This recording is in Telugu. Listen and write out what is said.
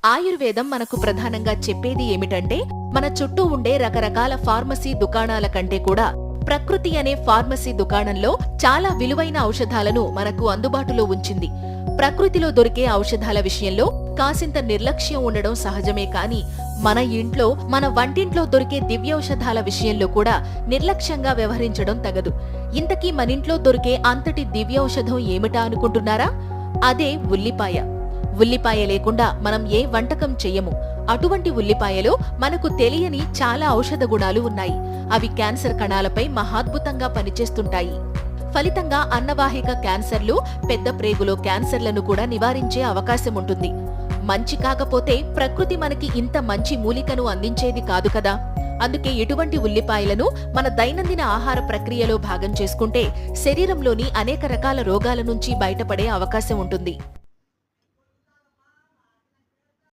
ఆయుర్వేదం మనకు ప్రధానంగా చెప్పేది ఏమిటంటే, మన చుట్టూ ఉండే రకరకాల ఫార్మసీ దుకాణాల కంటే కూడా ప్రకృతి అనే ఫార్మసీ దుకాణంలో చాలా విలువైన ఔషధాలను మనకు అందుబాటులో ఉంచింది. ప్రకృతిలో దొరికే ఔషధాల విషయంలో కాసింత నిర్లక్ష్యం ఉండడం సహజమే, కాని మన ఇంట్లో, మన వంటింట్లో దొరికే దివ్యౌషధాల విషయంలో కూడా నిర్లక్ష్యంగా వ్యవహరించడం తగదు. ఇంతకీ మనింట్లో దొరికే అంతటి దివ్యౌషధం ఏమిటా అనుకుంటున్నారా? అదే ఉల్లిపాయ. ఉల్లిపాయ లేకుండా మనం ఏ వంటకం చెయ్యము. అటువంటి ఉల్లిపాయలో మనకు తెలియని చాలా ఔషధ గుణాలు ఉన్నాయి. అవి క్యాన్సర్ కణాలపై మహాద్భుతంగా పనిచేస్తుంటాయి. ఫలితంగా అన్నవాహిక క్యాన్సర్లు, పెద్ద ప్రేగులో క్యాన్సర్లను కూడా నివారించే అవకాశం ఉంటుంది. మంచి కాకపోతే ప్రకృతి మనకి ఇంత మంచి మూలికను అందించేది కాదు కదా. అందుకే ఇటువంటి ఉల్లిపాయలను మన దైనందిన ఆహార ప్రక్రియలో భాగం చేసుకుంటే శరీరంలోని అనేక రకాల రోగాల నుంచి బయటపడే అవకాశం ఉంటుంది.